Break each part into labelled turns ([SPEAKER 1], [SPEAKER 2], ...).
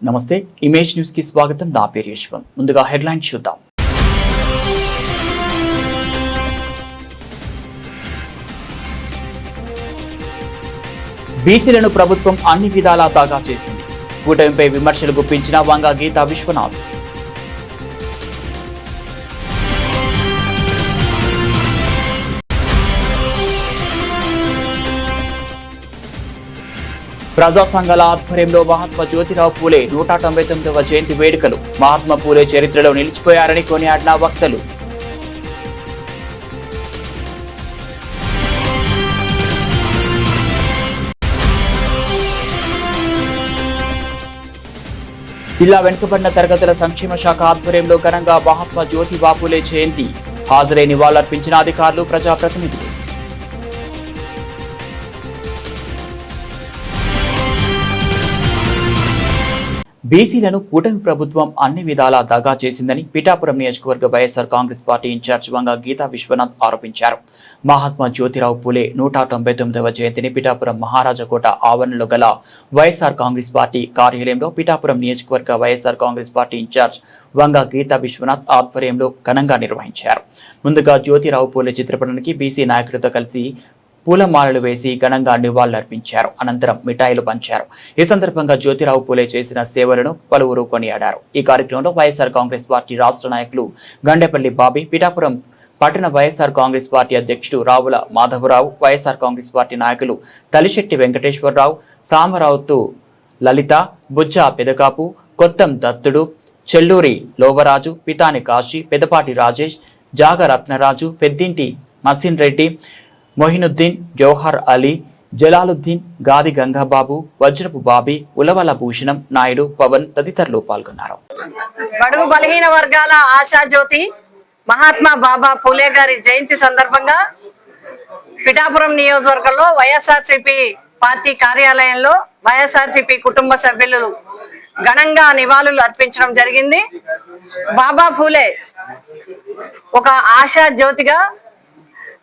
[SPEAKER 1] నమస్తే, image news కి స్వాగతం. నా పేరు యశ్వంత్. ముందుగా హెడ్లైన్ చూద్దాం. బీసీలను ప్రభుత్వం అన్ని విధాలా దాగా చేసింది. కూటమిపై విమర్శలు గుప్పించిన వంగ గీతా విశ్వనాథ్. ప్రజా సంఘాల ఆధ్వర్యంలో మహాత్మా జ్యోతిరావు పూలే 199వ జయంతి వేడుకలు. మహాత్మా పూలే చరిత్రలో నిలిచిపోయారని కొనియాడిన వక్తలు. జిల్లా వెనుకబడిన తరగతుల సంక్షేమ శాఖ ఆధ్వర్యంలో ఘనంగా మహాత్మా జ్యోతిబా పూలే జయంతి. హాజరై నివాళులర్పించిన అధికారులు, ప్రజాప్రతినిధులు. బీసీలను కూటమి ప్రభుత్వం అన్ని విధాలా దగా చేసిందని పిఠాపురం నియోజకవర్గ వైఎస్ఆర్ కాంగ్రెస్ పార్టీ ఇన్ఛార్జ్ వంగ గీతా విశ్వనాథ్ ఆరోపించారు. మహాత్మా జ్యోతిరావు పూలే 199వ జయంతిని పిఠాపురం మహారాజకోట ఆవరణలో గల వైఎస్ఆర్ కాంగ్రెస్ పార్టీ కార్యాలయంలో పిఠాపురం నియోజకవర్గ వైఎస్ఆర్ కాంగ్రెస్ పార్టీ ఇన్ఛార్జ్ వంగ గీతా విశ్వనాథ్ ఆధ్వర్యంలో ఘనంగా నిర్వహించారు. ముందుగా జ్యోతిరావు పూలే చిత్రపటానికి బీసీ నాయకులతో కలిసి పూలమాలలు వేసి ఘనంగా నివాళులర్పించారు. అనంతరం మిఠాయిలు పంచారు. ఈ సందర్భంగా జ్యోతిరావు పూలే చేసిన సేవలను పలువురు కొనియాడారు. ఈ కార్యక్రమంలో వైఎస్ఆర్ కాంగ్రెస్ పార్టీ రాష్ట్ర నాయకులు గండేపల్లి బాబీ, పిఠాపురం పట్టణ వైఎస్ఆర్ కాంగ్రెస్ పార్టీ అధ్యక్షుడు రావుల మాధవరావు, వైఎస్ఆర్ కాంగ్రెస్ పార్టీ నాయకులు తలిశెట్టి వెంకటేశ్వరరావు, సామరావుతు లలిత, బుజ్జ పెదకాపు, కొత్తం దత్తుడు, చెల్లూరి లోవరాజు, పితాని కాశీ, పెదపాటి రాజేష్, జాగ రత్నరాజు, పెద్దింటి మసిన్ రెడ్డి, మొహినుద్దీన్, జౌహర్ అలీ, జలాలుద్దీన్, గాది గంగాబాబు, వజ్రపు బాబీ, ఉలవల భూషణం నాయుడు, పవన్ తదితరులు పాల్గొన్నారు.
[SPEAKER 2] బడుగు బలహీన వర్గాల ఆశాజ్యోతి మహాత్మా బాబా పూలే గారి జయంతి సందర్భంగా పిఠాపురం నియోజకవర్గంలో వైఎస్ఆర్సీపీ పార్టీ కార్యాలయంలో వైఎస్ఆర్సీపీ కుటుంబ సభ్యులు ఘనంగా నివాళులు అర్పించడం జరిగింది. బాబా పూలే ఒక ఆశాజ్యోతిగా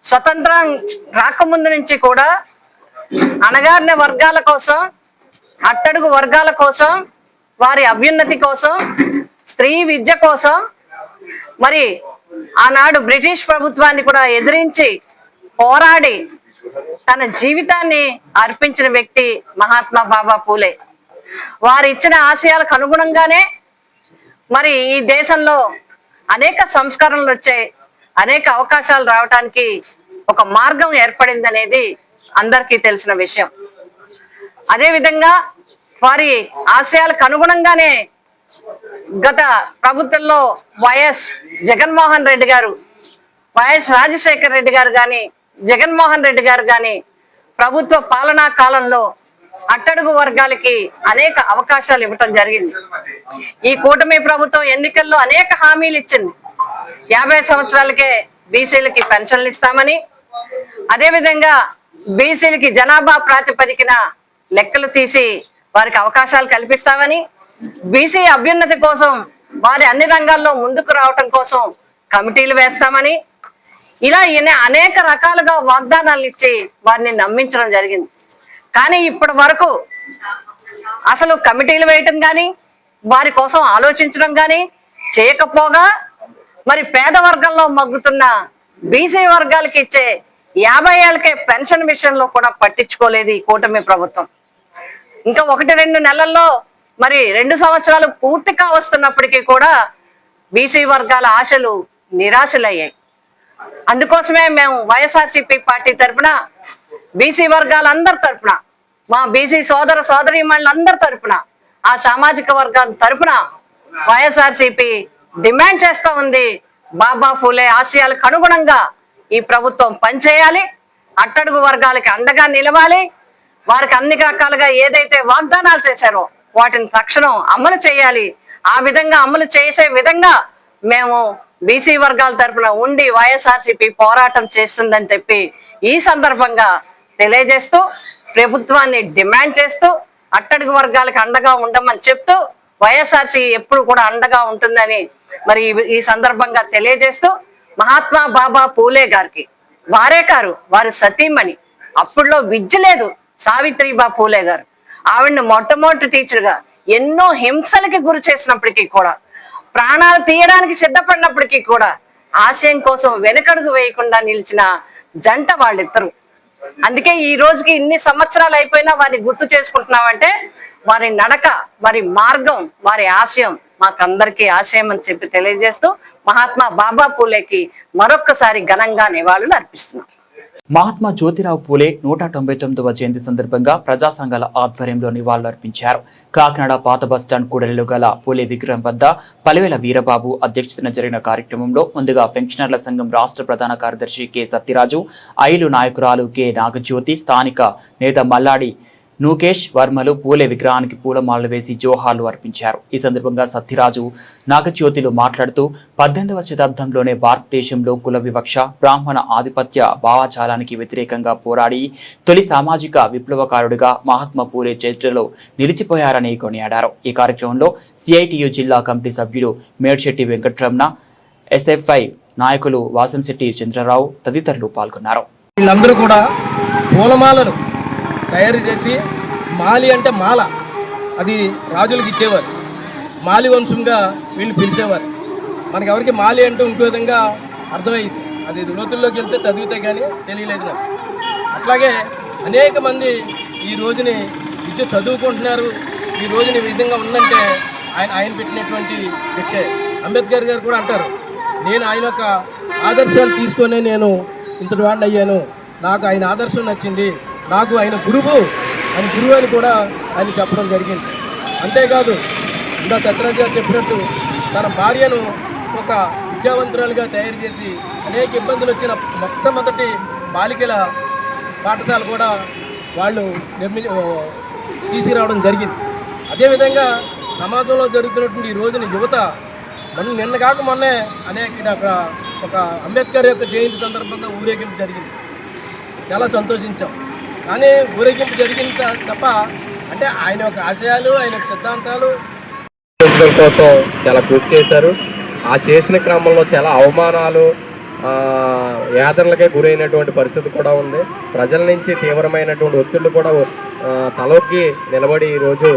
[SPEAKER 2] స్వతంత్రం రాకముందు నుంచి కూడా అణగారిన వర్గాల కోసం, అట్టడుగు వర్గాల కోసం, వారి అభ్యున్నతి కోసం, స్త్రీ విద్య కోసం, మరి ఆనాడు బ్రిటిష్ ప్రభుత్వాన్ని కూడా ఎదిరించి పోరాడి తన జీవితాన్ని అర్పించిన వ్యక్తి మహాత్మా బాబా పూలే. వారు ఇచ్చిన ఆశయాలకు అనుగుణంగానే మరి ఈ దేశంలో అనేక సంస్కరణలు వచ్చాయి, అనేక అవకాశాలు రావడానికి ఒక మార్గం ఏర్పడింది అనేది అందరికీ తెలిసిన విషయం. అదే విధంగా వారి ఆశయాలకు అనుగుణంగానే గత ప్రభుత్వంలో వైఎస్ జగన్మోహన్ రెడ్డి గారు, వైఎస్ రాజశేఖర రెడ్డి గారు కానీ, జగన్మోహన్ రెడ్డి గారు కానీ ప్రభుత్వ పాలనా కాలంలో అట్టడుగు వర్గాలకి అనేక అవకాశాలు ఇవ్వటం జరిగింది. ఈ కూటమి ప్రభుత్వం ఎన్నికల్లో అనేక హామీలు ఇచ్చింది. 50 సంవత్సరాలకే బీసీలకి పెన్షన్లు ఇస్తామని, అదేవిధంగా బీసీలకి జనాభా ప్రాతిపదికన లెక్కలు తీసి వారికి అవకాశాలు కల్పిస్తామని, బీసీ అభ్యున్నతి కోసం వారి అన్ని రంగాల్లో ముందుకు రావటం కోసం కమిటీలు వేస్తామని, ఇలా అనేక రకాలుగా వాగ్దానాలు ఇచ్చి వారిని నమ్మించడం జరిగింది. కానీ ఇప్పటి వరకు అసలు కమిటీలు వేయటం కానీ, వారి కోసం ఆలోచించడం కానీ చేయకపోగా మరి పేద వర్గంలో మగ్గుతున్న బీసీ వర్గాలకి ఇచ్చే 50 ఏళ్ళకే పెన్షన్ విషయంలో కూడా పట్టించుకోలేదు ఈ కూటమి ప్రభుత్వం. ఇంకా 1-2 నెలల్లో మరి 2 సంవత్సరాలు పూర్తిగా వస్తున్నప్పటికీ కూడా బీసీ వర్గాల ఆశలు నిరాశలయ్యాయి. అందుకోసమే మేము వైఎస్ఆర్సీపీ పార్టీ తరఫున, బీసీ వర్గాలందరి తరఫున, మా బీసీ సోదర సోదరీమణులందరి తరఫున, ఆ సామాజిక వర్గాల తరఫున వైఎస్ఆర్సీపీ డిమాండ్ చేస్తా ఉంది, బాబా పూలే ఆశయాలకు అనుగుణంగా ఈ ప్రభుత్వం పనిచేయాలి, అట్టడుగు వర్గాలకి అండగా నిలవాలి, వారికి అన్ని రకాలుగా ఏదైతే వాగ్దానాలు చేశారో వాటిని తక్షణం అమలు చేయాలి. ఆ విధంగా అమలు చేసే విధంగా మేము బీసీ వర్గాల తరఫున ఉండి వైఎస్ఆర్సీపీ పోరాటం చేస్తుందని చెప్పి ఈ సందర్భంగా తెలియజేస్తూ, ప్రభుత్వాన్ని డిమాండ్ చేస్తూ, అట్టడుగు వర్గాలకు అండగా ఉండమని చెప్తూ, వైఎస్ఆర్సీ ఎప్పుడు కూడా అండగా ఉంటుందని మరి ఈ సందర్భంగా తెలియజేస్తూ, మహాత్మా బాబా పూలే గారికి వారే కారు వారి సతీమణి, అప్పుడులో విద్య లేదు, సావిత్రిబా పూలే గారు, ఆవిడని మొట్టమొదటి టీచర్గా ఎన్నో హింసలకి గురి చేసినప్పటికీ కూడా, ప్రాణాలు తీయడానికి సిద్ధపడినప్పటికీ కూడా ఆశయం కోసం వెనకడుగు వేయకుండా నిలిచిన జంట వాళ్ళిద్దరు. అందుకే ఈ రోజుకి ఇన్ని సంవత్సరాలు అయిపోయినా వారిని గుర్తు చేసుకుంటున్నామంటే వారి నడక, వారి మార్గం, వారి ఆశయం మాకందరికీ ఆశయం అని చెప్పి తెలియజేస్తూ మహాత్మా బాబా పూలేకి మరొక్కసారి ఘనంగా నివాళులు అర్పిస్తున్నాం.
[SPEAKER 1] మహాత్మా జ్యోతిరావు పూలే 199వ జయంతి సందర్భంగా ప్రజా సంఘాల ఆధ్వర్యంలో నివాళులర్పించారు. కాకినాడ పాత బస్టాండ్ కూడలిలో గల పూలే విగ్రహం వద్ద పలివేల వీరబాబు అధ్యక్షతన జరిగిన కార్యక్రమంలో ముందుగా పెన్షనర్ల సంఘం రాష్ట్ర ప్రధాన కార్యదర్శి కె సత్యరాజు, ఐలు నాయకురాలు కె నాగజ్యోతి, స్థానిక నేత మల్లాడి నూకేష్ వర్మలు పూలే విగ్రహానికి పూలమాలలు వేసి జోహార్లు అర్పించారు. ఈ సందర్భంగా సత్యరాజు, నాగజ్యోతిలు మాట్లాడుతూ 18వ శతాబ్దంలోనే భారతదేశంలో కుల వివక్ష, బ్రాహ్మణ ఆధిపత్య భావజాలానికి వ్యతిరేకంగా పోరాడి తొలి సామాజిక విప్లవకారుడిగా మహాత్మా పూలే చరిత్రలో నిలిచిపోయారని కొనియాడారు. ఈ కార్యక్రమంలో సిఐటియు జిల్లా కమిటీ సభ్యులు మేడ్శెట్టి వెంకటరమణ, ఎస్ఎఫ్ఐ నాయకులు వాసంశెట్టి చంద్రరావు తదితరులు పాల్గొన్నారు.
[SPEAKER 3] వీళ్ళందరూ కూడా పూలమాలలు తయారు చేసి, మాలి అంటే మాల, అది రాజులకు ఇచ్చేవారు. మాలి వంశంగా వీళ్ళు పిలిచేవారు. మనకి ఎవరికి మాలి అంటే ఇంకో విధంగా అర్థమైంది. అది లోతుల్లోకి వెళ్తే చదివితే కానీ తెలియలేదు నాకు. అట్లాగే అనేక మంది ఈ రోజుని విద్య చదువుకుంటున్నారు. ఈ రోజుని ఈ విధంగా ఉందంటే ఆయన పెట్టినటువంటి శిక్షే. అంబేద్కర్ గారు కూడా అంటారు, నేను ఆయన యొక్క ఆదర్శాలు తీసుకొని నేను ఇంతటి వాడిని అయ్యాను, నాకు ఆయన ఆదర్శం నచ్చింది, నాకు ఆయన గురువు అని కూడా ఆయన చెప్పడం జరిగింది. అంతేకాదు ఇంకా సత్యరాజ్ గారు చెప్పినట్టు తన భార్యను ఒక విద్యావంతురాలుగా తయారు చేసి అనేక ఇబ్బందులు వచ్చిన మొట్టమొదటి బాలికల పాఠశాల కూడా వాళ్ళు తీసుకురావడం జరిగింది. అదేవిధంగా సమాజంలో జరుగుతున్నటువంటి ఈ రోజున యువత నిన్న కాక మొన్నే ఒక అంబేద్కర్ యొక్క జయంతి సందర్భంగా ఊరేగింపు జరిగింది. చాలా సంతోషించాం. కానీ ఊరేగింపు జరిగింది తప్ప అంటే ఆయన యొక్క ఆశయాలు, ఆయన యొక్క సిద్ధాంతాలు కోసం చాలా కృషి చేశారు. ఆ చేసిన క్రమంలో చాలా అవమానాలు, యాతనలకే గురైనటువంటి పరిస్థితి కూడా ఉంది. ప్రజల నుంచి తీవ్రమైనటువంటి ఒత్తిళ్లు కూడా తలొగ్గి నిలబడి ఈరోజు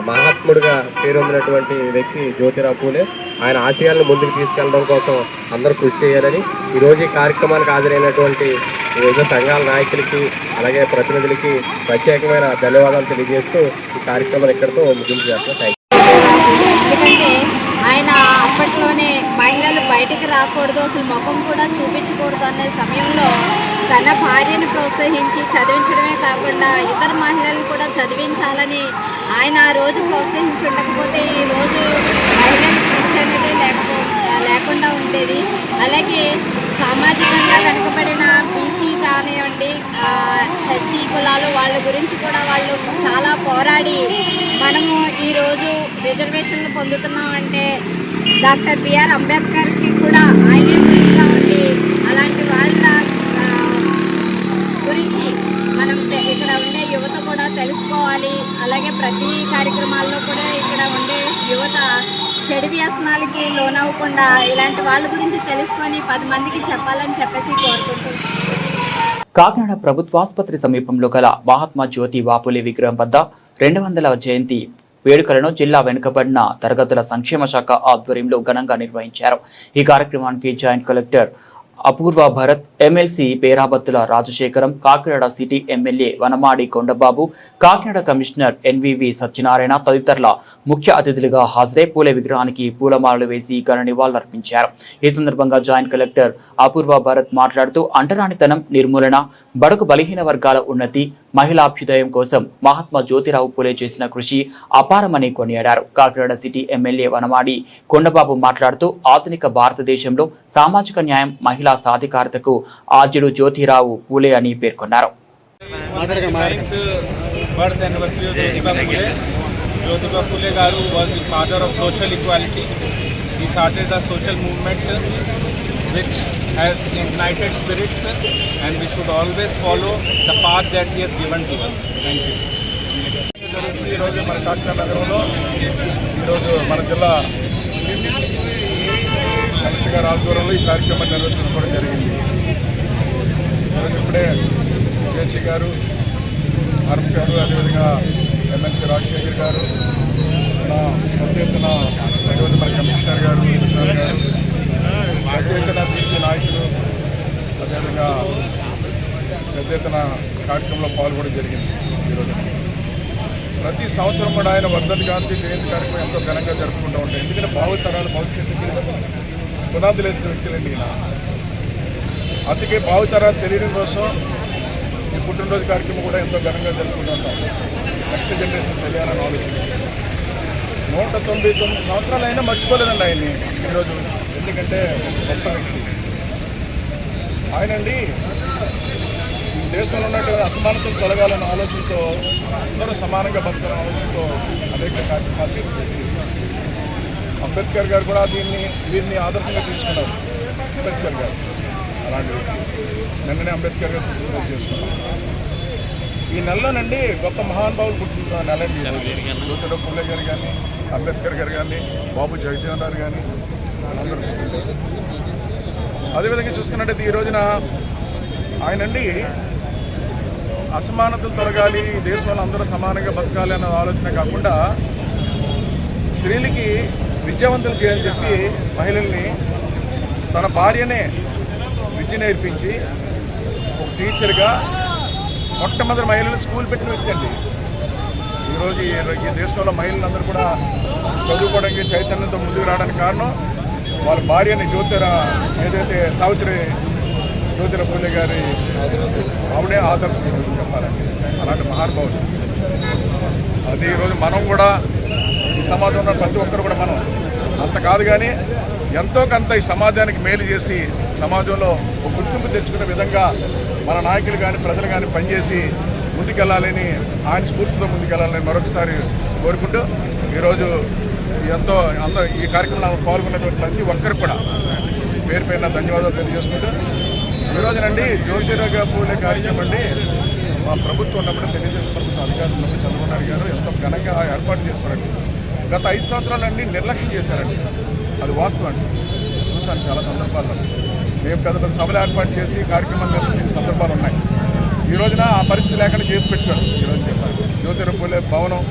[SPEAKER 3] మహాత్ముడిగా పేరొందినటువంటి వ్యక్తి జ్యోతిరావు పూలే. ఆయన ఆశయాలను ముందుకు తీసుకెళ్లడం కోసం అందరూ కృషి చేయాలని ఈరోజు ఈ కార్యక్రమానికి హాజరైనటువంటి వివిధ సంఘాల నాయకులకి అలాగే ప్రతినిధులకి ప్రత్యేకమైన ధన్యవాదాలు తెలియజేస్తూ ఈ కార్యక్రమాన్ని ఇక్కడితో ముగింపు చేస్తాం.
[SPEAKER 4] ఎందుకంటే ఆయన అప్పట్లోనే మహిళలు బయటికి రాకూడదు, అసలు ముఖం కూడా చూపించకూడదు అనే సమయంలో తన భార్యను ప్రోత్సహించి చదివించడమే కాకుండా ఇతర మహిళలను కూడా చదివించాలని ఆయన ఆ రోజు ప్రోత్సహించి ఉండకపోతే ఈ రోజు మహిళల స్వేచ్ఛ అనేది లేకుండా ఉండేది. అలాగే సామాజికంగా వెనుకబడిన బీసీ కానివ్వండి, ఎస్సీ కులాలు వాళ్ళ గురించి కూడా వాళ్ళు చాలా పోరాడి మనము ఈరోజు రిజర్వేషన్లు పొందుతున్నామంటే డాక్టర్ బిఆర్ అంబేద్కర్కి కూడా ఆయనే గురిగా ఉండి అలాంటి వాళ్ళ గురించి మనం ఇక్కడ ఉండే యువత కూడా తెలుసుకోవాలి. అలాగే ప్రతి కార్యక్రమాల్లో కూడా ఇక్కడ ఉండే యువత చెడు వ్యసనాలకి లోనవ్వకుండా ఇలాంటి వాళ్ళ గురించి తెలుసుకొని 10 మందికి చెప్పాలని చెప్పేసి కోరుకుంటున్నాం.
[SPEAKER 1] కాకినాడ ప్రభుత్వాసుపత్రి సమీపంలో గల మహాత్మా జ్యోతి బాపులే విగ్రహం వద్ద 200వ జయంతి వేడుకలను జిల్లా వెనుకబడిన తరగతుల సంక్షేమ శాఖ ఆధ్వర్యంలో ఘనంగా నిర్వహించారు. ఈ కార్యక్రమానికి joint collector Apoorva Bharat, MLC Perabattula Rajasekharam, Kakinada city MLA Vanamadi Kondababu, Kakinada commissioner NVV Satyanarayana తదితరుల ముఖ్య అతిథులుగా హాజరై పూలే విగ్రహానికి పూలమాలలు వేసి ఘన నివాళులర్పించారు. ఈ సందర్భంగా జాయింట్ కలెక్టర్ అపూర్వ భరత్ మాట్లాడుతూ అంటరానితనం నిర్మూలన, బడుగు బలహీన వర్గాల ఉన్నతి, మహిళాభ్యుదయం కోసం మహాత్మా జ్యోతిరావు పూలే చేసిన కృషి అపారమని కొనియాడారు. కాకినాడ సిటీ ఎమ్మెల్యే వనమాడి కొండబాబు మాట్లాడుతూ ఆధునిక భారతదేశంలో సామాజిక న్యాయం, మహిళా సాధికారతకు ఆద్యుడు జ్యోతిరావు పూలే అని పేర్కొన్నారు.
[SPEAKER 5] Jyotiba Phule garu was the father of social equality. He started the social movement which has ignited spirits, and we should always follow the path that he has given to us. Thank you. ఈరోజు మన కాకినాడ నగరంలో ఈరోజు మన జిల్లా collector గారి ఆధ్వర్యంలో ఈ కార్యక్రమాన్ని నిర్వహించుకోవడం జరిగింది. ఈరోజు ఇప్పుడే జేసీ గారు, ఆర్ఎం గారు, అదేవిధంగా ఎమ్మెల్సీ రాజశేఖర్ గారు,
[SPEAKER 6] మన పెద్ద ఎత్తున అటువంటి మన కమిషనర్ గారు కృష్ణారావు గారు పెద్ద ఎత్తున బీసీ నాయకులు అదేవిధంగా పెద్ద ఎత్తున కార్యక్రమంలో పాల్గొనడం జరిగింది. ఈరోజు ప్రతి సంవత్సరం కూడా ఆయన వర్ధంతి గాంధీ జయంతి కార్యక్రమం ఎంతో ఘనంగా జరుపుకుంటూ ఉంటాయి. ఎందుకంటే భావితరాలు భవిష్యత్తుకి పునాదులు వేసిన వ్యక్తులండి ఈయన. అందుకే భావితరాలు తెలియడం కోసం ఈ పుట్టినరోజు కార్యక్రమం కూడా ఎంతో ఘనంగా జరుపుకుంటూ ఉంటాం. నెక్స్ట్ జనరేషన్ తెలియాలని ఆలోచన 199 సంవత్సరాలు అయినా మర్చిపోలేదండి ఆయన్ని ఈరోజు. ఎందుకంటే గొప్ప వ్యక్తి ఆయనండి. ఈ దేశంలో ఉన్నటువంటి అసమానతలు తొలగాలన్న ఆలోచనతో అందరూ సమానంగా బతకాలన్న ఆలోచనతో అనేక కార్యక్రమాలు తీసుకుంది. అంబేద్కర్ గారు కూడా దీన్ని ఆదర్శంగా తీసుకున్నారు. అంబేద్కర్ గారు అలాంటి నిన్ననే అంబేద్కర్ గారు పుట్టినరోజు చేసుకున్నారు. ఈ నెలలోనండి గొప్ప మహానుభావులు పుట్టిన నెలండి. జ్యోతిరావు పూలే గారు కానీ, అంబేద్కర్ గారు కానీ, బాబు జగజీవన్ రావు కానీ అందరూ పుట్టినరోజు. అదేవిధంగా చూసుకున్నట్టయితే ఈ రోజున ఆయనండి అసమానతలు తొలగాలి, దేశంలో అందరూ సమానంగా బతకాలి అన్న ఆలోచన కాకుండా స్త్రీలకి విద్యావంతులు చేయాలని చెప్పి మహిళల్ని తన భార్యనే విద్య నేర్పించి ఒక టీచర్గా మొట్టమొదటి మహిళలు స్కూల్ పెట్టిన వ్యక్తి అండి. ఈరోజు ఈ దేశంలో మహిళలందరూ కూడా చదువుకోవడానికి చైతన్యంతో ముందుకు రావడానికి కారణం వాళ్ళ భార్యని ఏదైతే జ్యోతిరావు పూలే గారి ఆవిడే ఆదర్శం చెప్పాలండి. అలాంటి మహానుభావులు. అది ఈరోజు మనం కూడా ఈ సమాజంలో ప్రతి ఒక్కరు కూడా మనం అంత కాదు కానీ ఎంతో కొంత ఈ సమాజానికి మేలు చేసి సమాజంలో ఒక గుర్తింపు తెచ్చుకునే విధంగా మన నాయకులు కానీ ప్రజలు కానీ పనిచేసి ముందుకెళ్లాలని, ఆయన స్ఫూర్తితో ముందుకెళ్లాలని మరొకసారి కోరుకుంటూ ఈరోజు ఈ కార్యక్రమంలో పాల్గొన్నటువంటి ప్రతి ఒక్కరికి కూడా పేరు పైన ధన్యవాదాలు తెలియజేసుకుంటూ ఈరోజునండి జ్యోతిరావు పూలే కార్యక్రమం అండి మా ప్రభుత్వం ఉన్నప్పుడు తెలుగుదేశం ప్రభుత్వం అధికారులు ఉన్నప్పుడు చంద్రబాబు నాయుడు గారు ఎంతో ఘనంగా ఏర్పాటు చేస్తారండి. గత 5 సంవత్సరాలన్నీ నిర్లక్ష్యం చేశారండి. అది వాస్తవం అండి. చూసాను చాలా సందర్భాల్లో. మేము పెద్ద సభలు ఏర్పాటు చేసి కార్యక్రమాలు నిర్వహించిన సందర్భాలు ఉన్నాయి. ఈ రోజున ఆ పరిస్థితి లేకుండా చేసి పెట్టారు. ఈరోజు చెప్పారు జ్యోతిరావు పూలే భవనం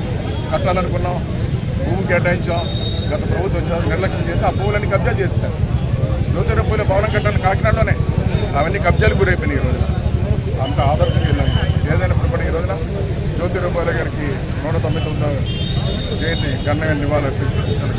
[SPEAKER 6] కట్టాలనుకున్నాం, భూమి కేటాయించాం. గత ప్రభుత్వం నిర్లక్ష్యం చేసి ఆ భూములన్నీ కబ్జా చేస్తారు. జ్యోతిరావు పూలే భవనం కట్టాలని కాకినాడలోనే అవన్నీ కబ్జాలు గురైపోయినాయి. ఈ రోజున అంత ఆదర్శంగా వెళ్ళాము. ఏదైనప్పుడు కూడా ఈ రోజున జ్యోతిరావు పూలే గారికి 199వ జయంతి ఘనంగా నివాళులర్పించారు.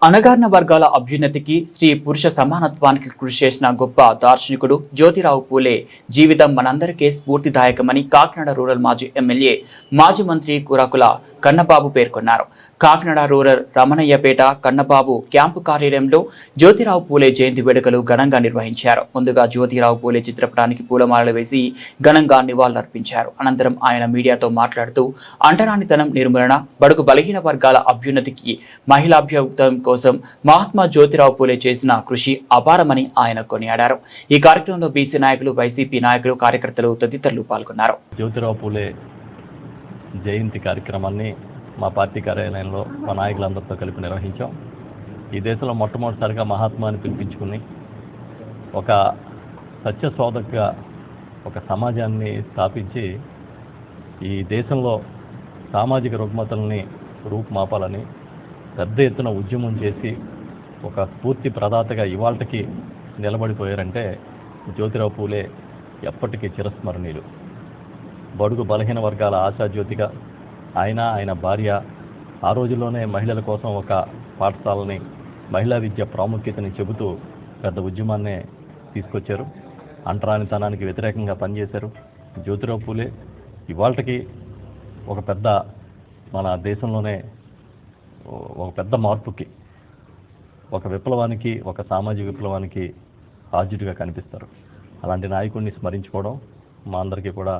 [SPEAKER 1] అణగారిన వర్గాల అభ్యున్నతికి, స్త్రీ పురుష సమానత్వానికి కృషి చేసిన గొప్ప దార్శనికుడు జ్యోతిరావు పూలే జీవితం మనందరికీ స్ఫూర్తిదాయకమని కాకినాడ రూరల్ మాజీ ఎమ్మెల్యే, మాజీ మంత్రి కూరాకుల కన్నబాబు పేర్కొన్నారు. కాకినాడ రూరల్ రమణయ్యపేట కన్నబాబు క్యాంపు కార్యాలయంలో జ్యోతిరావు పూలే జయంతి వేడుకలు ఘనంగా నిర్వహించారు. ముందుగా జ్యోతిరావు పూలే చిత్రపటానికి పూలమాలలు వేసి ఘనంగా నివాళులర్పించారు. అనంతరం ఆయన మీడియాతో మాట్లాడుతూ అంటరానితనం నిర్మూలన, బడుగు బలహీన వర్గాల అభ్యున్నతికి, మహిళాభ్యుదయం కోసం మహాత్మా జ్యోతిరావు పూలే చేసిన కృషి అపారమని ఆయన కొనియాడారు. ఈ కార్యక్రమంలో బీసీ నాయకులు, వైసీపీ నాయకులు, కార్యకర్తలు తదితరులు పాల్గొన్నారు.
[SPEAKER 7] జ్యోతిరావు పూలే జయంతి కార్యక్రమాన్ని మా పార్టీ కార్యాలయంలో మా నాయకులందరితో కలిపి నిర్వహించాం. ఈ దేశంలో మొట్టమొదటిసారిగా మహాత్మాని పిలిపించుకుని ఒక సత్యశోధకగా ఒక సమాజాన్ని స్థాపించి ఈ దేశంలో సామాజిక రుగ్మతల్ని రూపుమాపాలని పెద్ద ఎత్తున ఉద్యమం చేసి ఒక స్ఫూర్తి ప్రదాతగా ఇవాళకి నిలబడిపోయారంటే జ్యోతిరావు పూలే ఎప్పటికీ చిరస్మరణీయులు. బడుగు బలహీన వర్గాల ఆశాజ్యోతిగా ఆయన భార్య ఆ రోజుల్లోనే మహిళల కోసం ఒక పాఠశాలని, మహిళా విద్య ప్రాముఖ్యతని చెబుతూ పెద్ద ఉద్యమాన్నే తీసుకొచ్చారు. అంటరానితనానికి వ్యతిరేకంగా పనిచేశారు. జ్యోతిరావు పూలే ఇవాళకి ఒక పెద్ద మన దేశంలోనే ఒక పెద్ద మార్పుకి, ఒక విప్లవానికి, ఒక సామాజిక విప్లవానికి ఆద్యుడిగా కనిపిస్తారు. అలాంటి నాయకుడిని స్మరించుకోవడం మా అందరికీ కూడా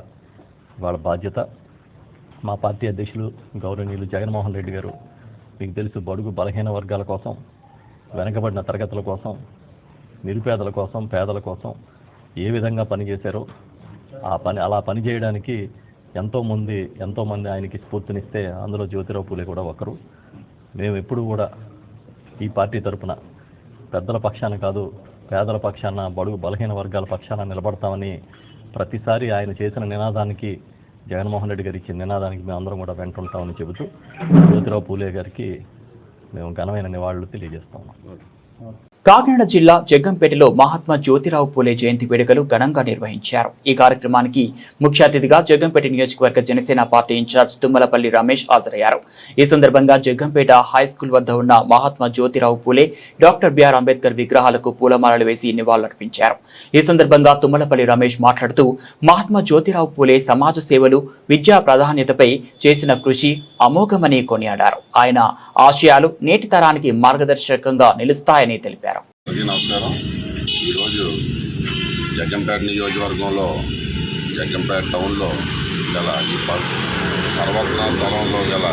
[SPEAKER 7] వాళ్ళ బాధ్యత. మా పార్టీ అధ్యక్షులు గౌరవనీయులు జగన్మోహన్ రెడ్డి గారు, మీకు తెలుసు, బడుగు బలహీన వర్గాల కోసం, వెనకబడిన తరగతుల కోసం, నిరుపేదల కోసం, పేదల కోసం ఏ విధంగా పనిచేశారో అలా పనిచేయడానికి ఎంతోమంది ఆయనకి స్ఫూర్తినిస్తే అందులో జ్యోతిరావు పూలే కూడా ఒకరు. మేము ఎప్పుడు కూడా ఈ పార్టీ తరఫున పెద్దల పక్షాన కాదు, పేదల పక్షాన, బడుగు బలహీన వర్గాల పక్షాన నిలబడతామని ప్రతిసారి ఆయన చేసిన నినాదానికి జగన్మోహన్ రెడ్డి గారు ఇచ్చిన నినాదానికి మేము అందరం కూడా వెంట ఉంటామని చెబుతూ జ్యోతిరావు పూలే గారికి మేము ఘనమైన నివాళులు తెలియజేస్తా ఉన్నాం.
[SPEAKER 1] కాకినాడ జిల్లా జగ్గంపేటలో మహాత్మా జ్యోతిరావు పూలే జయంతి వేడుకలు ఘనంగా నిర్వహించారు. ఈ కార్యక్రమానికి ముఖ్య అతిథిగా జగ్గంపేట నియోజకవర్గ జనసేన పార్టీ ఇన్ఛార్జ్ తుమ్మలపల్లి రమేష్ హాజరయ్యారు. ఈ సందర్భంగా జగ్గంపేట హైస్కూల్ వద్ద ఉన్న మహాత్మా జ్యోతిరావు పూలే, డాక్టర్ బిఆర్ అంబేద్కర్ విగ్రహాలకు పూలమాలలు వేసి నివాళులర్పించారు. ఈ సందర్భంగా తుమ్మలపల్లి రమేష్ మాట్లాడుతూ మహాత్మా జ్యోతిరావు పూలే సమాజ సేవలు, విద్యా ప్రాధాన్యతపై చేసిన కృషి అమోఘమని కొనియాడారు. ఆయన ఆశయాలు నేటి తరానికి మార్గదర్శకంగా నిలుస్తాయని తెలిపారు.
[SPEAKER 8] నమస్కారం. ఈరోజు జగ్గంపేట నియోజకవర్గంలో జగ్గంపేట టౌన్లో గల ఈ పర్వతన స్థలంలో గల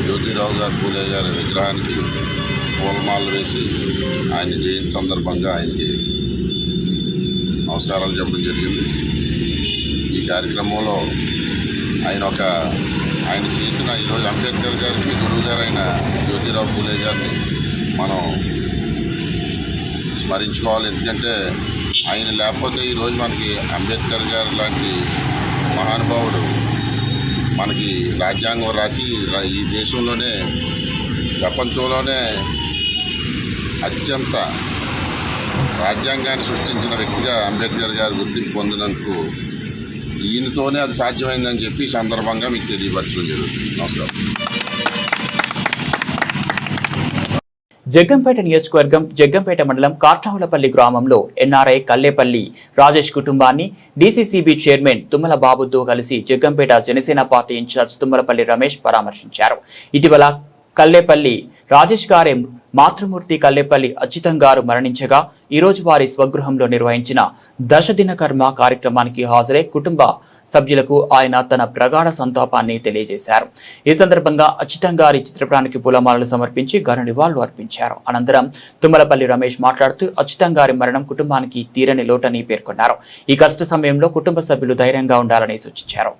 [SPEAKER 8] జ్యోతిరావు గారు పూలే గారి విగ్రహానికి పూలమాలలు వేసి ఆయన జయంతి సందర్భంగా ఆయనకి నమస్కారాలు చెప్పడం జరిగింది. ఈ కార్యక్రమంలో ఆయన చేసిన ఈరోజు అంబేద్కర్ గారికి గురువు గారైన జ్యోతిరావు పూలే గారిని మనం స్మరించుకోవాలి. ఎందుకంటే ఆయన లేకపోతే ఈరోజు మనకి అంబేద్కర్ గారు లాంటి మహానుభావుడు మనకి రాజ్యాంగం రాసి ఈ దేశంలోనే ప్రపంచంలోనే అత్యంత రాజ్యాంగాన్ని సృష్టించిన వ్యక్తిగా అంబేద్కర్ గారు గుర్తింపు పొందినందుకు ఈయనతోనే అది సాధ్యమైందని చెప్పి ఈ సందర్భంగా మీకు తెలియపరచడం జరుగుతుంది. నమస్కారం.
[SPEAKER 1] జగ్గంపేట నియోజకవర్గం జగ్గంపేట మండలం కార్టావులపల్లి గ్రామంలో ఎన్ఆర్ఐ కల్లేపల్లి రాజేష్ కుటుంబాన్ని డీసీసీబీ చైర్మన్ తుమ్మల బాబుతో కలిసి జగ్గంపేట జనసేన పార్టీ ఇన్ఛార్జ్ తుమ్మలపల్లి రమేష్ పరామర్శించారు. ఇటీవల కల్లేపల్లి రాజేష్ గారి మాతృమూర్తి కల్లేపల్లి అచ్యుతం గారు మరణించగా ఈరోజు వారి స్వగృహంలో నిర్వహించిన దశదిన కర్మ కార్యక్రమానికి హాజరై కుటుంబ సభ్యులకు ఆయన తన ప్రగాఢ సంతాపాన్ని తెలియజేశారు. ఈ సందర్భంగా అచ్యుతం గారి చిత్రపటానికి పూలమాలలు సమర్పించి ఘన నివాళులు అర్పించారు. అనంతరం తుమ్మలపల్లి రమేష్ మాట్లాడుతూ అచ్యుతం గారి మరణం కుటుంబానికి తీరని లోటని పేర్కొన్నారు. ఈ కష్ట సమయంలో కుటుంబ సభ్యులు ధైర్యంగా ఉండాలని సూచించారు.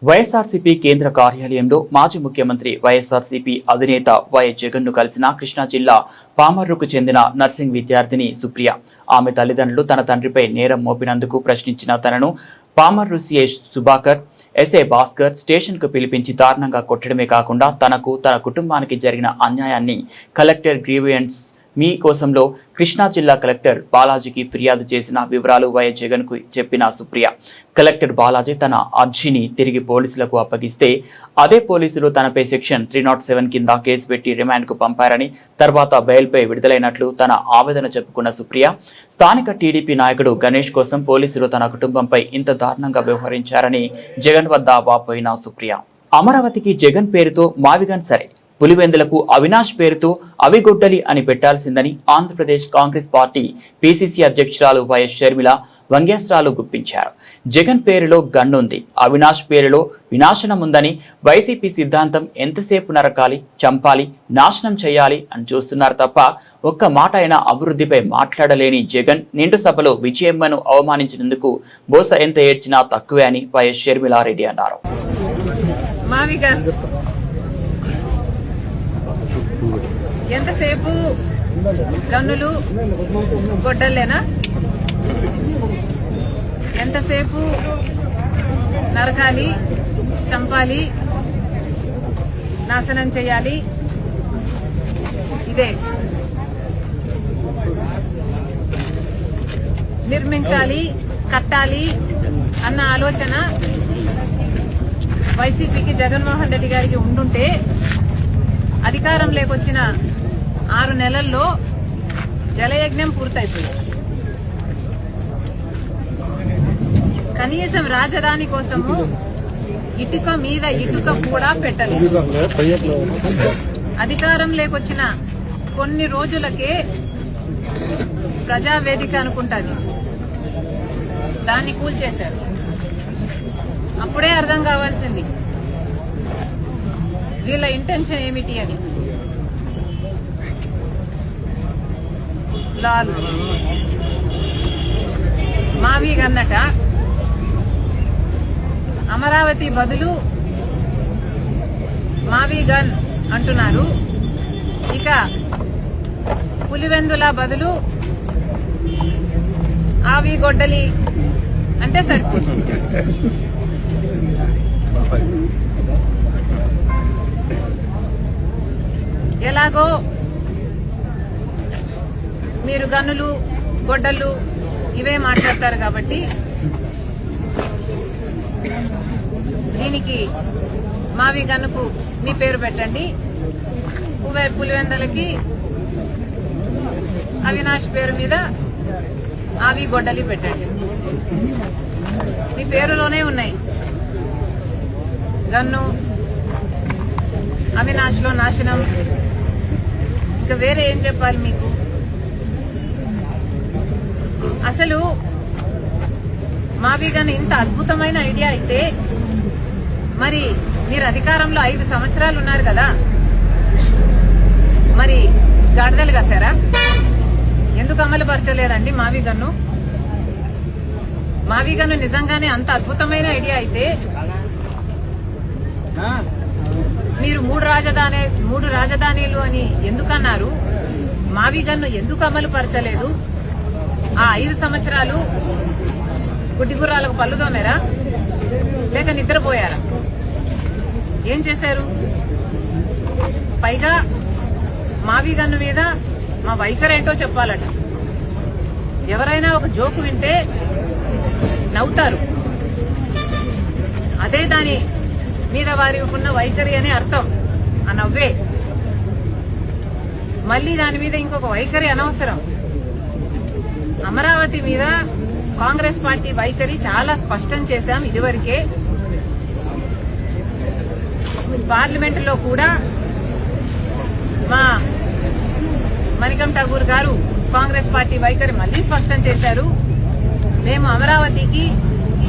[SPEAKER 1] వైఎస్ఆర్సీపీ కేంద్ర కార్యాలయంలో మాజీ ముఖ్యమంత్రి వైఎస్ఆర్సీపీ అధినేత వైఎస్ జగన్ ను కలిసిన కృష్ణా జిల్లా పామర్రుకు చెందిన నర్సింగ్ విద్యార్థిని సుప్రియ. ఆమె తల్లిదండ్రులు తన తండ్రిపై నేరం మోపినందుకు ప్రశ్నించిన తనను Pamarru CI Subhakar, SI Bhaskar station కు పిలిపించి దారుణంగా కొట్టడమే కాకుండా తనకు తన కుటుంబానికి జరిగిన అన్యాయాన్ని కలెక్టర్ గ్రీవియన్స్ మీ కోసంలో కృష్ణా జిల్లా కలెక్టర్ బాలాజీకి ఫిర్యాదు చేసిన వివరాలు వైఎస్ జగన్ కు చెప్పిన సుప్రియ. కలెక్టర్ బాలాజీ తన అర్జీని తిరిగి పోలీసులకు అప్పగిస్తే అదే పోలీసులు తనపై సెక్షన్ 307 కింద కేసు పెట్టి రిమాండ్ కు పంపారని, తర్వాత బెయిల్పై విడుదలైనట్లు తన ఆవేదన చెప్పుకున్న సుప్రియ, స్థానిక టీడీపీ నాయకుడు గణేష్ కోసం పోలీసులు తన కుటుంబంపై ఇంత దారుణంగా వ్యవహరించారని జగన్ వద్ద వాపోయిన సుప్రియ. అమరావతికి జగన్ పేరుతో మావిగన్ సరే, పులివెందులకు అవినాష్ పేరుతో అవిగొడ్డలి అని పెట్టాల్సిందని ఆంధ్రప్రదేశ్ కాంగ్రెస్ పార్టీ పిసిసి అధ్యక్షురాలు వైఎస్ షర్మిల వ్యంగ్యాస్త్రాలు గుప్పించారు. జగన్ పేరులో గన్నుంది, అవినాష్ పేరులో వినాశనం ఉందని, వైసీపీ సిద్ధాంతం ఎంతసేపు నరకాలి, చంపాలి, నాశనం చేయాలి అని చూస్తున్నారు తప్ప ఒక్క మాట అయినా అభివృద్ధిపై మాట్లాడలేని జగన్ నిండు సభలో విజయమ్మను అవమానించినందుకు బోస ఎంత ఏడ్చినా తక్కువే అని వైఎస్ షర్మిలారెడ్డి అన్నారు.
[SPEAKER 9] ఎంతసేపు గన్నులు గొడ్డలేనా? ఎంతసేపు నరకాలి, చంపాలి, నాశనం చేయాలి? ఇదే నిర్మించాలి, కట్టాలి అన్న ఆలోచన వైసీపీకి, జగన్మోహన్ రెడ్డి గారికి ఉండుంటే అధికారం లేకొచ్చిన 6 నెలల్లో జలయజ్ఞం పూర్తయిపోయింది. కనీసం రాజధాని కోసము ఇటుక మీద ఇటుక కూడా పెట్టలేదు. అధికారం లేకొచ్చిన కొన్ని రోజులకే ప్రజావేదిక అనుకుంటాది, దాన్ని కూల్చేశారు. అప్పుడే అర్థం కావాల్సింది వీళ్ళ ఇంటెన్షన్ ఏమిటి అని. లాల్ మావి గన్నట అమరావతి బదులు మావి గన్ అంటున్నారు. ఇక పులివెందుల బదులు ఆవి గొడ్డలి అంటే సరిపోతుంది. ఎలాగో మీరు గన్నులు గొడ్డళ్ళు ఇవే మాట్లాడతారు కాబట్టి దీనికి మావి గన్నుకు మీ పేరు పెట్టండి, పులివెందలకి అవినాష్ పేరు మీద ఆవి గొడ్డలి పెట్టండి. మీ పేరులోనే ఉన్నాయి గన్ను, అవినాష్ లో నాశనం. ఇక వేరే ఏం చెప్పాలి మీకు? అసలు మావి గన్ ఇంత అద్భుతమైన ఐడియా అయితే మరి మీరు అధికారంలో 5 సంవత్సరాలు ఉన్నారు కదా, మరి గాడిదలు కాసారా? ఎందుకు అమలు పరచలేదండి మావి గన్ను? మావి గన్ను నిజంగానే అంత అద్భుతమైన ఐడియా అయితే మీరు మూడు రాజధానిలు అని ఎందుకన్నారు? మావి గన్ను ఎందుకు అమలు పరచలేదు? ఆ 5 సంవత్సరాలు గుడ్డిగుర్రాలకు పళ్ళు తోమారా లేక నిద్రపోయారా? ఏం చేశారు? పైగా మావి గన్ను మీద మా వైఖరేంటో చెప్పాలట. ఎవరైనా ఒక జోకు వింటే నవ్వుతారు, అదే దాని మీద వారి ఉన్న వైఖరి అని అర్థం. ఆ నవ్వే. మళ్లీ దాని మీద ఇంకొక వైఖరి అనవసరం. అమరావతి మీద కాంగ్రెస్ పార్టీ వైఖరి చాలా స్పష్టం చేశాం ఇదివరకే. పార్లమెంటులో కూడా మా మణికం ఠాగూర్ గారు కాంగ్రెస్ పార్టీ వైఖరి మళ్లీ స్పష్టం చేశారు. మేము అమరావతికి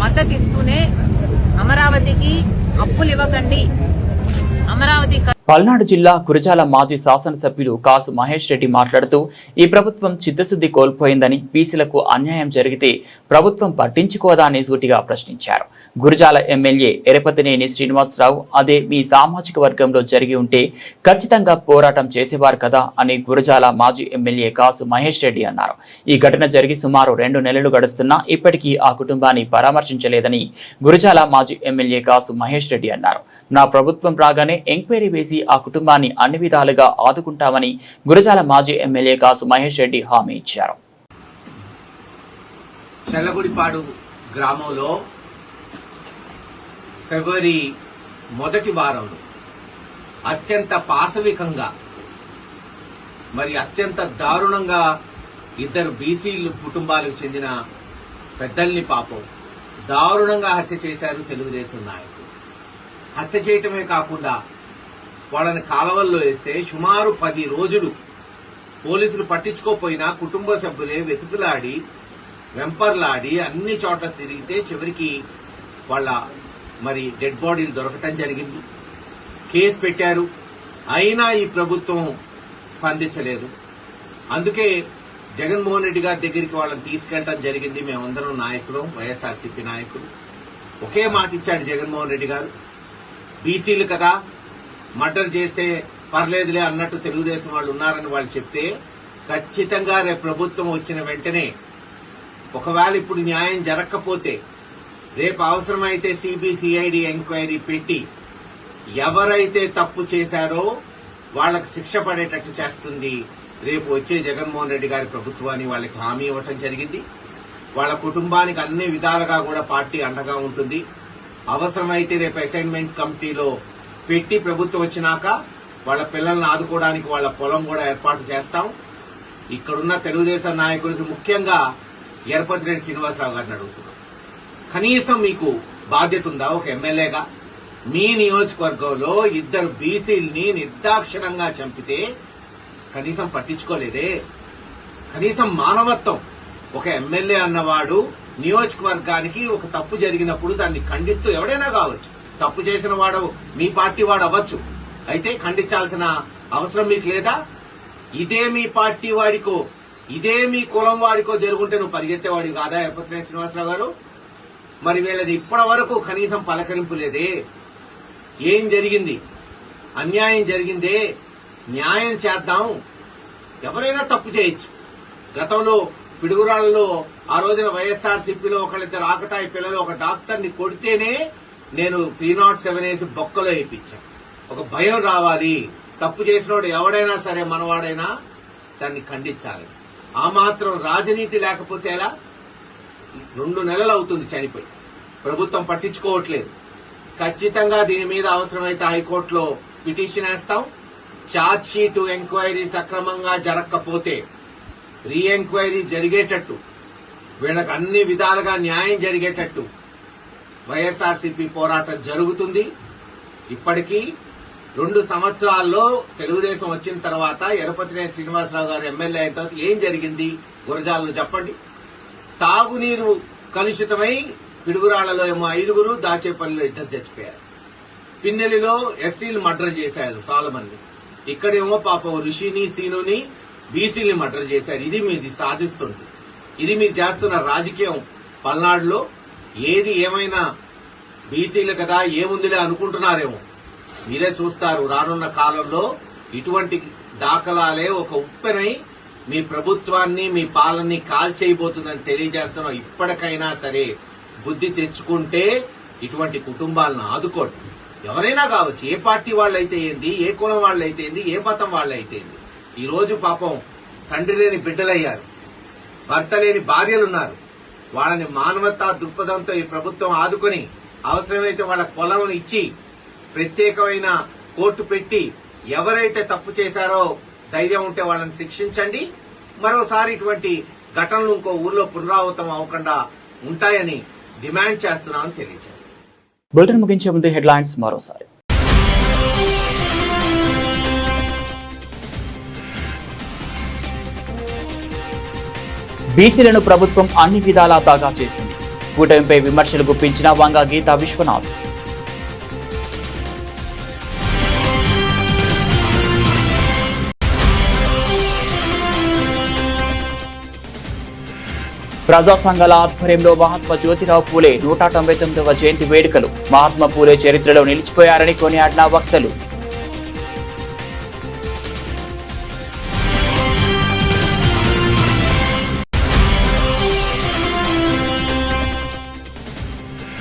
[SPEAKER 9] మద్దతు ఇస్తూనే అమరావతికి అప్పులు ఇవ్వకండి, అమరావతి.
[SPEAKER 1] పల్నాడు జిల్లా గురజాల మాజీ శాసనసభ్యులు కాసు మహేష్ రెడ్డి మాట్లాడుతూ ఈ ప్రభుత్వం చిత్తశుద్ది కోల్పోయిందని, బీసీలకు అన్యాయం జరిగితే ప్రభుత్వం పట్టించుకోదా అని సూటిగా ప్రశ్నించారు. గురజాల ఎమ్మెల్యే ఎరపతినేని శ్రీనివాసరావు అదే మీ సామాజిక వర్గంలో జరిగి ఉంటే ఖచ్చితంగా పోరాటం చేసేవారు కదా అని గురజాల మాజీ ఎమ్మెల్యే కాసు మహేష్ రెడ్డి అన్నారు. ఈ ఘటన జరిగి సుమారు 2 నెలలు గడుస్తున్నా ఇప్పటికీ ఆ కుటుంబాన్ని పరామర్శించలేదని గురజాల మాజీ ఎమ్మెల్యే కాసు మహేష్ రెడ్డి అన్నారు. నా ప్రభుత్వం రాగానే ఎంక్వైరీ వేసి ఆ కుటుంబాన్ని అన్ని విధాలుగా ఆదుకుంటామని గురజాల మాజీ ఎమ్మెల్యే కాసు మహేష్ రెడ్డి హామీ ఇచ్చారు.
[SPEAKER 10] చల్లగుడిపాడు గ్రామంలో ఫిబ్రవరి మొదటి వారంలో అత్యంత పాశవికంగా మరి అత్యంత దారుణంగా 2 బీసీలు కుటుంబాలకు చెందిన పెద్దల్ని పాపం దారుణంగా హత్య చేశారు తెలుగుదేశం నాయకులు. హత్య చేయటమే కాకుండా వాళ్ళని కాలవల్లో వేస్తే సుమారు 10 రోజులు పోలీసులు పట్టించుకోపోయినా కుటుంబ సభ్యులే వెతుకులాడి వెంపర్లాడి అన్ని చోట్ల తిరిగితే చివరికి వాళ్ళ మరి డెడ్ బాడీలు దొరకటం జరిగింది. కేసు పెట్టారు, అయినా ఈ ప్రభుత్వం స్పందించలేదు. అందుకే జగన్మోహన్ రెడ్డి గారి దగ్గరికి వాళ్ళని తీసుకెళ్లడం జరిగింది. మేమందరం నాయకులు, వైఎస్ఆర్సీపీ నాయకులు. ఒకే మాట ఇచ్చాడు జగన్మోహన్ రెడ్డి గారు, బీసీలు కదా మర్డర్ చేస్తే పర్లేదులే అన్నట్టు తెలుగుదేశం వాళ్ళు ఉన్నారని వాళ్ళు చెప్తే ఖచ్చితంగా రేపు ప్రభుత్వం వచ్చిన వెంటనే ఒకవేళ ఇప్పుడు న్యాయం జరగకపోతే రేపు అవసరమైతే సిబిసిఐడి ఎంక్వైరీ పెట్టి ఎవరైతే తప్పు చేశారో వాళ్లకు శిక్ష పడేటట్టు చేస్తుంది రేపు వచ్చే జగన్మోహన్ రెడ్డి గారి ప్రభుత్వాన్ని వాళ్ళకి హామీ ఇవ్వటం జరిగింది. వాళ్ళ కుటుంబానికి అన్ని విధాలుగా కూడా పార్టీ అండగా ఉంటుంది. అవసరమైతే రేపు అసైన్మెంట్ కమిటీలో పెట్టి ప్రభుత్వం వచ్చినాక వాళ్ళ పిల్లల్ని ఆదుకోవడానికి వాళ్ళ పొలం కూడా ఏర్పాటు చేస్తాం. ఇక్కడున్న తెలుగుదేశం నాయకులకి ముఖ్యంగా ఎరపతినేని శ్రీనివాసరావు గారిని అడుగుతున్నాం, కనీసం మీకు బాధ్యత ఉందా? ఒక ఎమ్మెల్యేగా మీ నియోజకవర్గంలో 2 బీసీల్ని నిర్దాక్షిణంగా చంపితే కనీసం పట్టించుకోలేదే? కనీసం మానవత్వం. ఒక ఎమ్మెల్యే అన్నవాడు నియోజకవర్గానికి ఒక తప్పు జరిగినప్పుడు దాన్ని ఖండిస్తూ, ఎవడైనా కావచ్చు, తప్పు చేసిన వాడు మీ పార్టీ వాడు అవ్వచ్చు, అయితే ఖండించాల్సిన అవసరం మీకు లేదా? ఇదే మీ పార్టీ వాడికో ఇదే మీ కులం వాడికో జరుగుంటే నువ్వు పరిగెత్తేవాడి కాదా ఎరపతినేని శ్రీనివాసరావు గారు? మరి వీళ్ళది ఇప్పటి వరకు కనీసం పలకరింపు లేదే. ఏం జరిగింది? అన్యాయం జరిగిందే, న్యాయం చేద్దాం. ఎవరైనా తప్పు చేయొచ్చు. గతంలో పిడుగురాళ్లలో ఆ రోజున వైఎస్ఆర్సీపీలో ఒకళ్ళిద్దరు ఆకతాయి పిల్లలు ఒక డాక్టర్ని కొడితేనే నేను 307 వేసి బొక్కలో వేయించాను. ఒక భయం రావాలి. తప్పు చేసినోడు ఎవడైనా సరే మనవాడైనా దాన్ని ఖండించాలి. ఆ మాత్రం రాజనీతి లేకపోతే ఎలా? 2 నెలలు అవుతుంది చనిపోయి, ప్రభుత్వం పట్టించుకోవట్లేదు. ఖచ్చితంగా దీని మీద అవసరమైతే హైకోర్టులో పిటిషన్ వేస్తాం. ఛార్జ్ షీటు ఎంక్వైరీ సక్రమంగా జరగకపోతే రీ ఎంక్వైరీ జరిగేటట్టు, వీళ్ళకి అన్ని విధాలుగా న్యాయం జరిగేటట్టు వైఎస్ఆర్సీపీ పోరాటం జరుగుతుంది. ఇప్పటికీ 2 సంవత్సరాల్లో తెలుగుదేశం వచ్చిన తర్వాత ఎరపతినేని శ్రీనివాసరావు గారు ఎమ్మెల్యే అయిన తర్వాత ఏం జరిగింది గురజాలలో చెప్పండి. తాగునీరు కలుషితమై పిడుగురాళ్లలో ఏమో 5, దాచేపల్లిలో 2 చచ్చిపోయారు. పిన్నెలిలో ఎస్సీలు మర్డర్ చేశారు చాలా మంది. ఇక్కడేమో పాపం ఋషిని సీనుని బీసీని మర్డర్ చేశారు. ఇది మీది సాధిస్తుంది. ఇది మీరు చేస్తున్న రాజకీయం. పల్నాడులో ఏది ఏమైనా బీసీలు కదా ఏముందిలే అనుకుంటున్నారేమో. మీరే చూస్తారు రానున్న కాలంలో ఇటువంటి దాఖలాలే ఒక ఉప్పెనై మీ ప్రభుత్వాన్ని మీ పాలనని కాల్చేయబోతుందని తెలియజేస్తున్నాం. ఇప్పటికైనా సరే బుద్ధి తెచ్చుకుంటే ఇటువంటి కుటుంబాలను ఆదుకోండి. ఎవరైనా కావచ్చు, ఏ పార్టీ వాళ్ళైతే ఏంది, ఏ కులం వాళ్ళైతే ఏంది, ఏ మతం వాళ్ళైతే ఏంది. ఈ రోజు పాపం తండ్రి లేని బిడ్డలయ్యారు, భర్త లేని భార్యలున్నారు. వాళ్ళని మానవతా దృక్పథంతో ఈ ప్రభుత్వం ఆదుకొని అవసరమైతే వాళ్ళ పొలం ఇచ్చి ప్రత్యేకమైన కోర్టు పెట్టి ఎవరైతే తప్పు చేశారో ధైర్యం ఉంటే వాళ్ళని శిక్షించండి. మరోసారి ఇటువంటి ఘటనలు ఇంకో ఊర్లో పునరావృతం అవ్వకుండా ఉంటాయని డిమాండ్ చేస్తున్నామని తెలియజేస్తాం.
[SPEAKER 1] బులెటిన్ ముగించే ముందు హెడ్లైన్స్ మరోసారి. బీసీలను ప్రభుత్వం అన్ని విధాలా దాగా చేసింది. కూటమిపై విమర్శలు గుప్పించిన వంగ గీతా విశ్వనాథ్. ప్రజా సంఘాల ఆధ్వర్యంలో మహాత్మా జ్యోతిరావు పూలే 199వ జయంతి వేడుకలు. మహాత్మా పూలే చరిత్రలో నిలిచిపోయారని కొనియాడిన వక్తలు.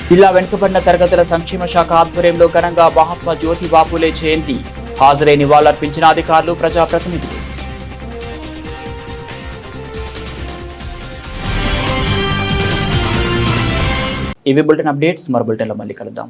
[SPEAKER 1] జిల్లా వెనుకబడిన తరగతుల సంక్షేమ శాఖ ఆధ్వర్యంలో ఘనంగా మహాత్మా జ్యోతిబా పూలే జయంతి. హాజరై నివాళులర్పించిన అధికారులు, ప్రజాప్రతినిధులు. ఇవి బులెటిన్ అప్డేట్స్. మరో బులెటిన్లో మళ్ళీ కలుద్దాం.